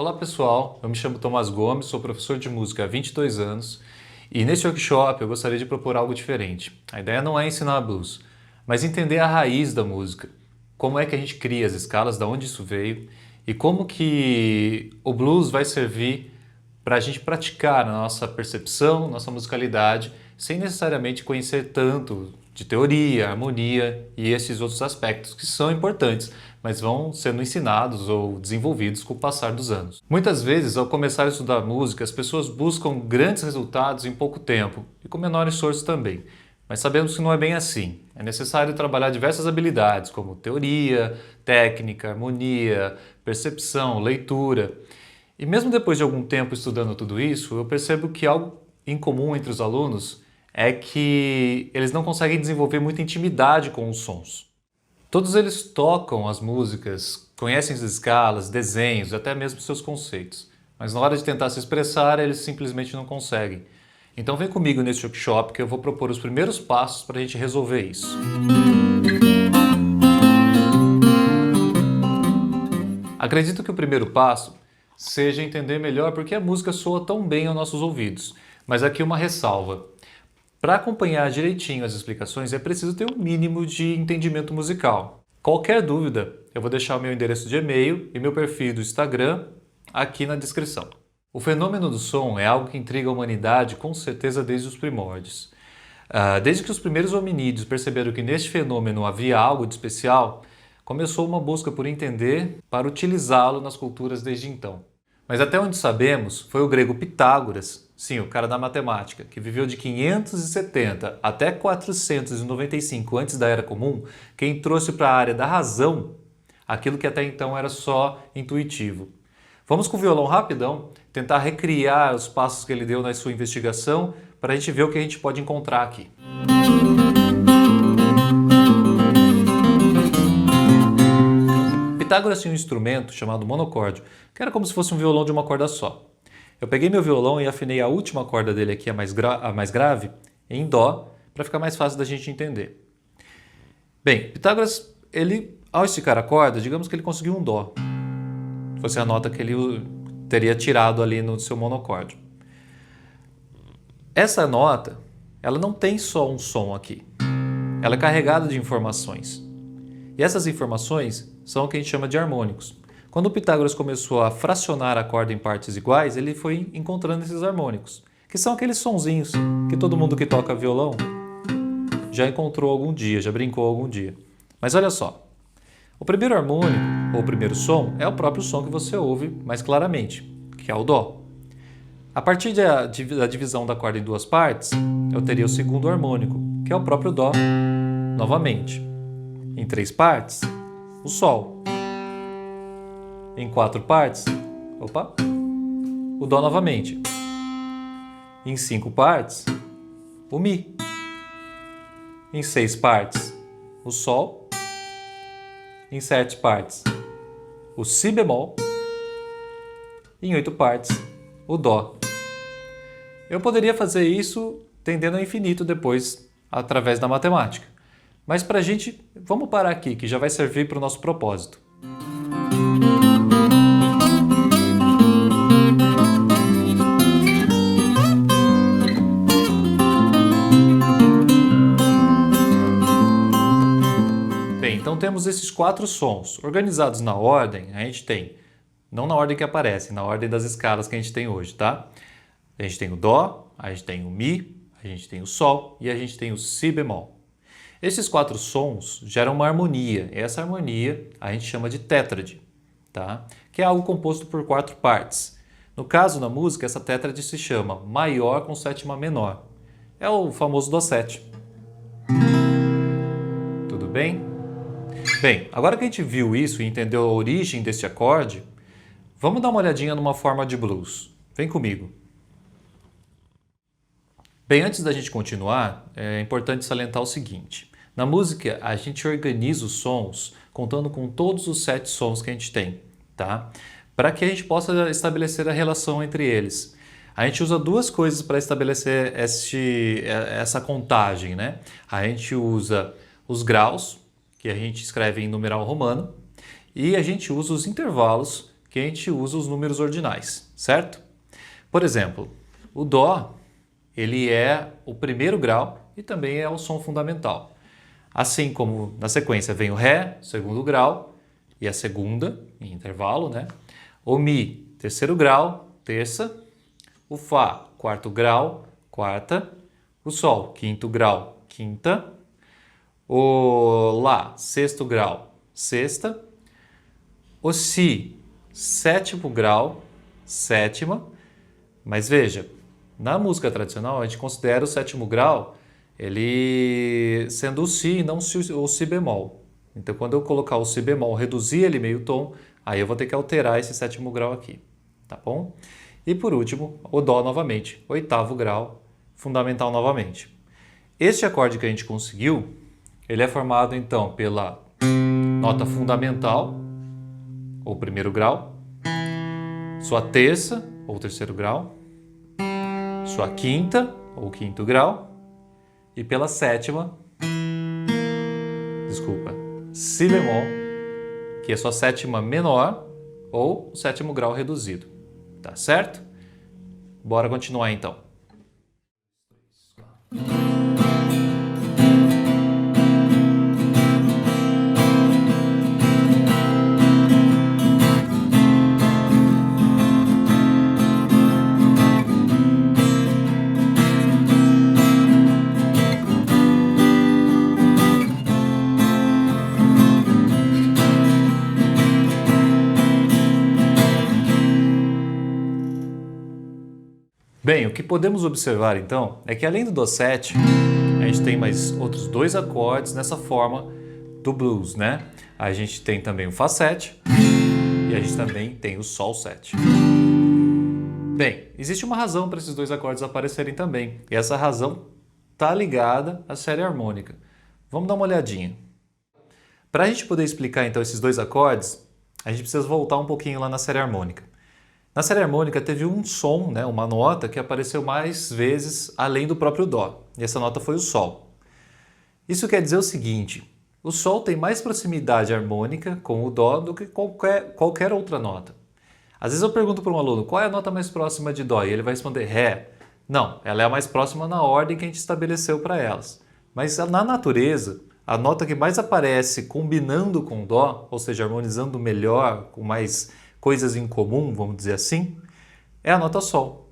Olá pessoal, eu me chamo Tomás Gomes, sou professor de música há 22 anos e neste workshop eu gostaria de propor algo diferente. A ideia não é ensinar blues, mas entender a raiz da música, como é que a gente cria as escalas, de onde isso veio e como que o blues vai servir para a gente praticar a nossa percepção, nossa musicalidade, sem necessariamente conhecer tanto de teoria, harmonia e esses outros aspectos que são importantes, mas vão sendo ensinados ou desenvolvidos com o passar dos anos. Muitas vezes, ao começar a estudar música, as pessoas buscam grandes resultados em pouco tempo e com menor esforço também. Mas sabemos que não é bem assim. É necessário trabalhar diversas habilidades, como teoria, técnica, harmonia, percepção, leitura. E mesmo depois de algum tempo estudando tudo isso, eu percebo que algo em comum entre os alunos é que eles não conseguem desenvolver muita intimidade com os sons. Todos eles tocam as músicas, conhecem as escalas, desenhos, até mesmo seus conceitos. Mas na hora de tentar se expressar, eles simplesmente não conseguem. Então vem comigo neste workshop que eu vou propor os primeiros passos para a gente resolver isso. Acredito que o primeiro passo seja entender melhor por que a música soa tão bem aos nossos ouvidos. Mas aqui uma ressalva. Para acompanhar direitinho as explicações é preciso ter um mínimo de entendimento musical. Qualquer dúvida, eu vou deixar o meu endereço de e-mail e meu perfil do Instagram aqui na descrição. O fenômeno do som é algo que intriga a humanidade com certeza desde os primórdios. Desde que os primeiros hominídeos perceberam que neste fenômeno havia algo de especial, começou uma busca por entender para utilizá-lo nas culturas desde então. Mas até onde sabemos, foi o grego Pitágoras, sim, o cara da matemática, que viveu de 570 até 495 antes da Era Comum, quem trouxe para a área da razão aquilo que até então era só intuitivo. Vamos com o violão rapidão, tentar recriar os passos que ele deu na sua investigação para a gente ver o que a gente pode encontrar aqui. Pitágoras tinha um instrumento chamado monocórdio, que era como se fosse um violão de uma corda só. Eu peguei meu violão e afinei a última corda dele aqui, a mais grave, em dó, para ficar mais fácil da gente entender. Bem, Pitágoras, ao esticar a corda, digamos que ele conseguiu um dó. Fosse a nota que ele teria tirado ali no seu monocórdio. Essa nota, ela não tem só um som aqui. Ela é carregada de informações. E essas informações são o que a gente chama de harmônicos. Quando o Pitágoras começou a fracionar a corda em partes iguais, ele foi encontrando esses harmônicos, que são aqueles sonzinhos que todo mundo que toca violão já encontrou algum dia, já brincou algum dia. Mas olha só, o primeiro harmônico, ou o primeiro som, é o próprio som que você ouve mais claramente, que é o dó. A partir da divisão da corda em duas partes, eu teria o segundo harmônico, que é o próprio dó, novamente. Em três partes, o sol. Em quatro partes, o dó novamente. Em cinco partes, o mi. Em seis partes, o sol. Em sete partes, o si bemol. Em oito partes, o dó. Eu poderia fazer isso tendendo ao infinito depois, através da matemática. Mas pra gente, vamos parar aqui, que já vai servir para o nosso propósito. Então temos esses quatro sons. Organizados na ordem, a gente tem, não na ordem que aparece, na ordem das escalas que a gente tem hoje, tá? A gente tem o dó, a gente tem o mi, a gente tem o sol e a gente tem o si bemol. Esses quatro sons geram uma harmonia, e essa harmonia a gente chama de tétrade, tá? Que é algo composto por quatro partes. No caso, na música, essa tétrade se chama maior com sétima menor. É o famoso dó7. Tudo bem? Bem, agora que a gente viu isso e entendeu a origem desse acorde, vamos dar uma olhadinha numa forma de blues. Vem comigo. Bem, antes da gente continuar, é importante salientar o seguinte. Na música, a gente organiza os sons contando com todos os 7 sons que a gente tem, tá? Para que a gente possa estabelecer a relação entre eles. A gente usa duas coisas para estabelecer essa contagem, né? A gente usa os graus, que a gente escreve em numeral romano, e a gente usa os intervalos, que a gente usa os números ordinais, certo? Por exemplo, o Dó, ele é o primeiro grau e também é o som fundamental. Assim como na sequência vem o Ré, segundo grau, e a segunda, em intervalo, né? O Mi, terceiro grau, terça. O Fá, quarto grau, quarta. O Sol, quinto grau, quinta. O Lá, sexto grau, sexta. O Si, sétimo grau, sétima. Mas veja, na música tradicional a gente considera o sétimo grau ele sendo o Si e não o Si bemol. Então quando eu colocar o Si bemol, reduzir ele meio tom, aí eu vou ter que alterar esse sétimo grau aqui, tá bom? E por último, o Dó novamente, oitavo grau, fundamental novamente. Este acorde que a gente conseguiu, ele é formado então pela nota fundamental, ou primeiro grau, sua terça, ou terceiro grau, sua quinta, ou quinto grau, e pela sétima, Si bemol, que é sua sétima menor, ou o sétimo grau reduzido, tá certo? Bora continuar então. Bem, o que podemos observar então é que além do Dó7, a gente tem mais outros dois acordes nessa forma do blues, né? A gente tem também o Fá7 e a gente também tem o Sol7. Bem, existe uma razão para esses dois acordes aparecerem também, e essa razão está ligada à série harmônica. Vamos dar uma olhadinha. Para a gente poder explicar então esses dois acordes, a gente precisa voltar um pouquinho lá na série harmônica. Na série harmônica teve um som, né, uma nota que apareceu mais vezes além do próprio Dó, e essa nota foi o Sol. Isso quer dizer o seguinte, o Sol tem mais proximidade harmônica com o Dó do que qualquer outra nota. Às vezes eu pergunto para um aluno qual é a nota mais próxima de Dó e ele vai responder Ré. Não, ela é a mais próxima na ordem que a gente estabeleceu para elas. Mas na natureza, a nota que mais aparece combinando com Dó, ou seja, harmonizando melhor, com mais coisas em comum, vamos dizer assim, é a nota Sol.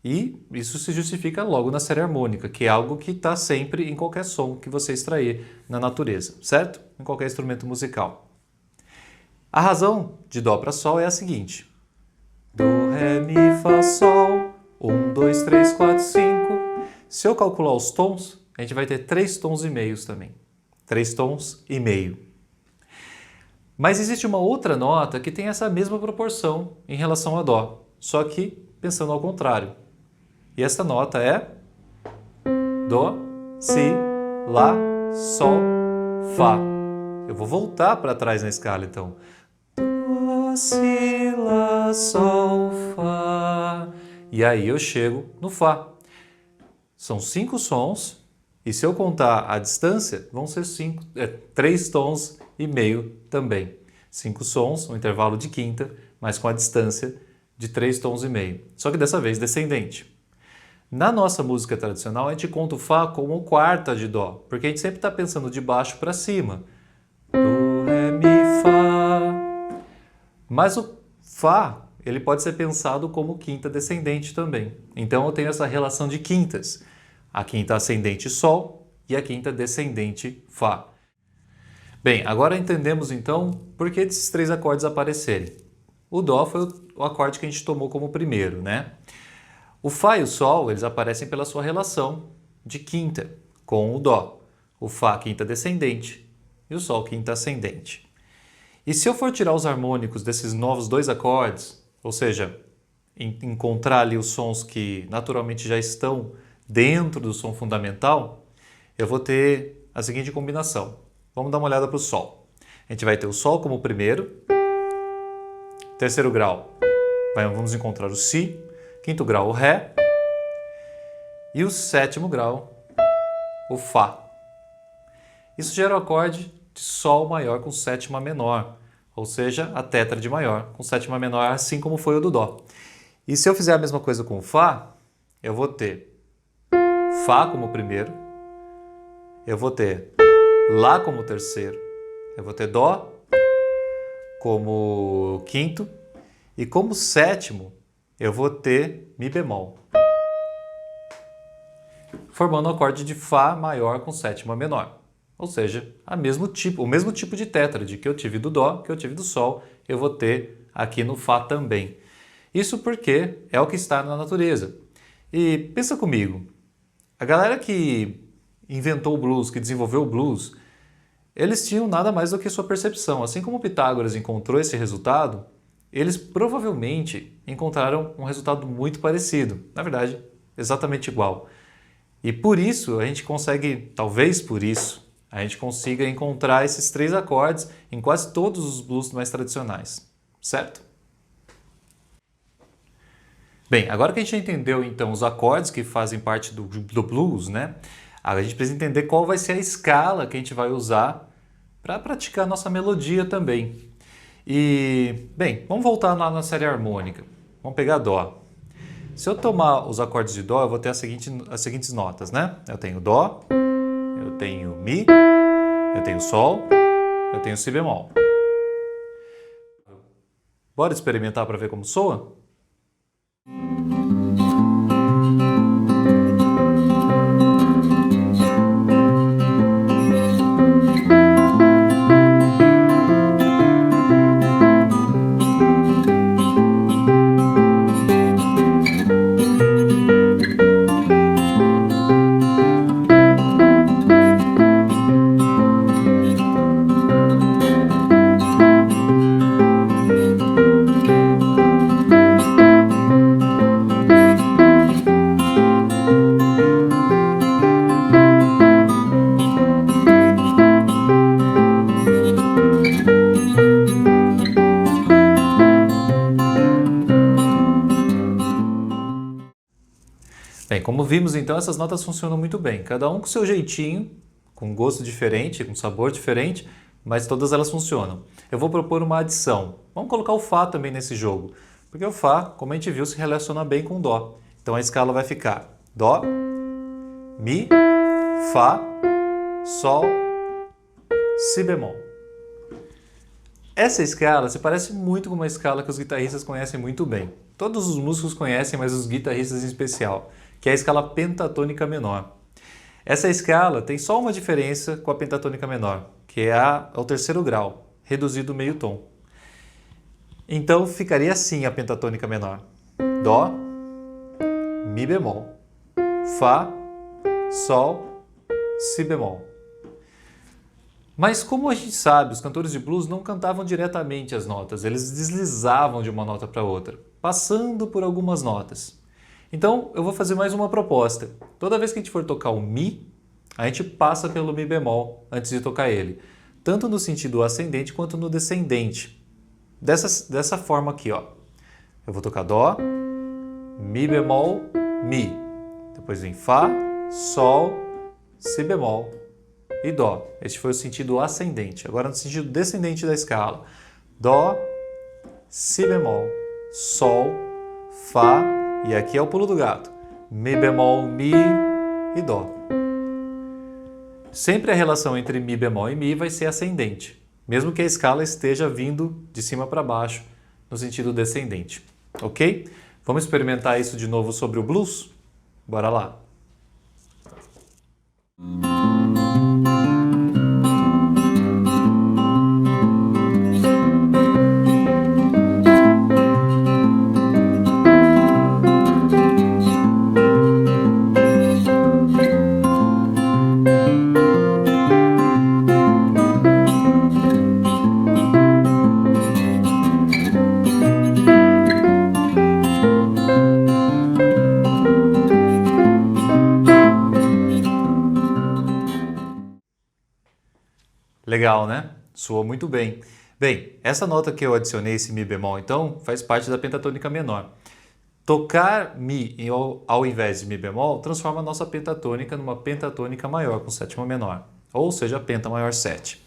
E isso se justifica logo na série harmônica, que é algo que está sempre em qualquer som que você extrair na natureza, certo? Em qualquer instrumento musical. A razão de Dó para Sol é a seguinte. Dó, Ré, Mi, Fá, Sol, 1, 2, 3, 4, 5. Se eu calcular os tons, a gente vai ter 3 tons e meios também. 3 tons e meio. Mas existe uma outra nota que tem essa mesma proporção em relação a Dó, só que pensando ao contrário. E essa nota é Dó, Si, Lá, Sol, Fá. Eu vou voltar para trás na escala então. Dó, Si, Lá, Sol, Fá. E aí eu chego no Fá. São 5 sons e se eu contar a distância, vão ser 3 tons e meio também. 5 sons, um intervalo de quinta, mas com a distância de 3 tons e meio. Só que dessa vez descendente. Na nossa música tradicional, a gente conta o Fá como quarta de Dó, porque a gente sempre está pensando de baixo para cima. Dó, Ré, Mi, Fá. Mas o Fá, ele pode ser pensado como quinta descendente também. Então eu tenho essa relação de quintas. A quinta ascendente Sol e a quinta descendente Fá. Bem, agora entendemos então por que esses 3 acordes aparecerem. O Dó foi o acorde que a gente tomou como primeiro, né? O Fá e o Sol, eles aparecem pela sua relação de quinta com o Dó. O Fá quinta descendente e o Sol quinta ascendente. E se eu for tirar os harmônicos desses novos 2 acordes, ou seja, encontrar ali os sons que naturalmente já estão dentro do som fundamental, eu vou ter a seguinte combinação. Vamos dar uma olhada para o Sol. A gente vai ter o Sol como primeiro, terceiro grau, vamos encontrar o Si, quinto grau o Ré e o sétimo grau o Fá. Isso gera o acorde de Sol maior com sétima menor, ou seja, a tétrade maior com sétima menor, assim como foi o do Dó. E se eu fizer a mesma coisa com o Fá, eu vou ter Fá como primeiro, eu vou ter Lá como terceiro, eu vou ter Dó como quinto e como sétimo eu vou ter Mi bemol, formando o acorde de Fá maior com sétima menor. Ou seja, o mesmo tipo de tétrade que eu tive do Dó, que eu tive do Sol, eu vou ter aqui no Fá também. Isso porque é o que está na natureza. E pensa comigo, a galera que inventou o blues, que desenvolveu o blues, eles tinham nada mais do que sua percepção. Assim como Pitágoras encontrou esse resultado, eles provavelmente encontraram um resultado muito parecido. Na verdade, exatamente igual. E por isso a gente consegue, talvez por isso, a gente consiga encontrar esses três acordes em quase todos os blues mais tradicionais, certo? Bem, agora que a gente entendeu então os acordes que fazem parte do blues, né? A gente precisa entender qual vai ser a escala que a gente vai usar para praticar a nossa melodia também. E, bem, vamos voltar lá na série harmônica. Vamos pegar Dó. Se eu tomar os acordes de Dó, eu vou ter as seguintes notas, né? Eu tenho Dó, eu tenho Mi, eu tenho Sol, eu tenho Si bemol. Bora experimentar para ver como soa? Bem, como vimos então, essas notas funcionam muito bem, cada um com seu jeitinho, com gosto diferente, com sabor diferente, mas todas elas funcionam. Eu vou propor uma adição. Vamos colocar o Fá também nesse jogo, porque o Fá, como a gente viu, se relaciona bem com o Dó. Então a escala vai ficar Dó, Mi, Fá, Sol, Si bemol. Essa escala se parece muito com uma escala que os guitarristas conhecem muito bem. Todos os músicos conhecem, mas os guitarristas em especial, que é a escala pentatônica menor. Essa escala tem só uma diferença com a pentatônica menor, que é o terceiro grau, reduzido meio tom. Então ficaria assim a pentatônica menor: Dó, Mi bemol, Fá, Sol, Si bemol. Mas como a gente sabe, os cantores de blues não cantavam diretamente as notas, eles deslizavam de uma nota para outra, passando por algumas notas. Então eu vou fazer mais uma proposta. Toda vez que a gente for tocar o Mi, a gente passa pelo Mi bemol antes de tocar ele, tanto no sentido ascendente quanto no descendente. Dessa forma aqui, ó. Eu vou tocar Dó, Mi bemol, Mi. Depois vem Fá, Sol, Si bemol e Dó. Este foi o sentido ascendente. Agora no sentido descendente da escala. Dó, Si bemol, Sol, Fá, e aqui é o pulo do gato. Mi bemol, Mi e Dó. Sempre a relação entre Mi bemol e Mi vai ser ascendente, mesmo que a escala esteja vindo de cima para baixo, no sentido descendente. Ok? Vamos experimentar isso de novo sobre o blues? Bora lá! Legal, né? Soou muito bem. Bem, essa nota que eu adicionei, esse Mi bemol, então, faz parte da pentatônica menor. Tocar Mi ao invés de Mi bemol transforma a nossa pentatônica numa pentatônica maior, com sétima menor, ou seja, penta maior 7.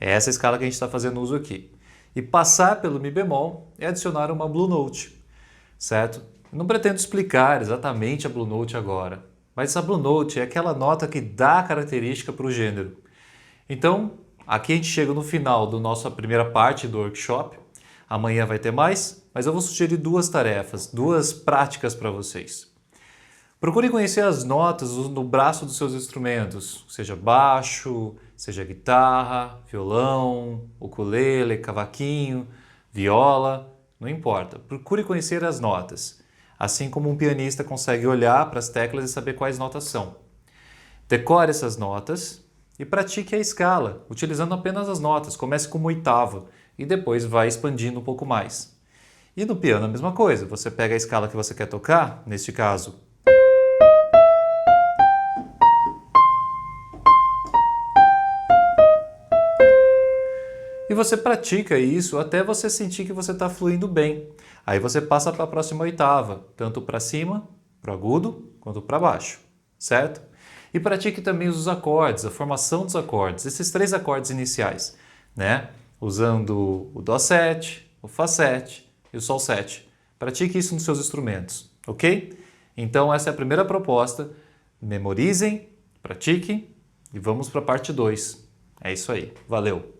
É essa escala que a gente está fazendo uso aqui. E passar pelo Mi bemol é adicionar uma Blue Note, certo? Não pretendo explicar exatamente a Blue Note agora, mas a Blue Note é aquela nota que dá a característica para o gênero. Então, aqui a gente chega no final da nossa primeira parte do workshop. Amanhã vai ter mais, mas eu vou sugerir duas tarefas, duas práticas para vocês. Procure conhecer as notas no braço dos seus instrumentos, seja baixo, seja guitarra, violão, ukulele, cavaquinho, viola, não importa. Procure conhecer as notas, assim como um pianista consegue olhar para as teclas e saber quais notas são. Decore essas notas e pratique a escala, utilizando apenas as notas. Comece com uma oitava e depois vai expandindo um pouco mais. E no piano a mesma coisa, você pega a escala que você quer tocar, neste caso, e você pratica isso até você sentir que você está fluindo bem. Aí você passa para a próxima oitava, tanto para cima, para o agudo, quanto para baixo, certo? E pratique também os acordes, a formação dos acordes, esses três acordes iniciais, né? Usando o Dó7, o Fá7 e o Sol7. Pratique isso nos seus instrumentos, ok? Então essa é a primeira proposta. Memorizem, pratiquem e vamos para a parte 2. É isso aí. Valeu!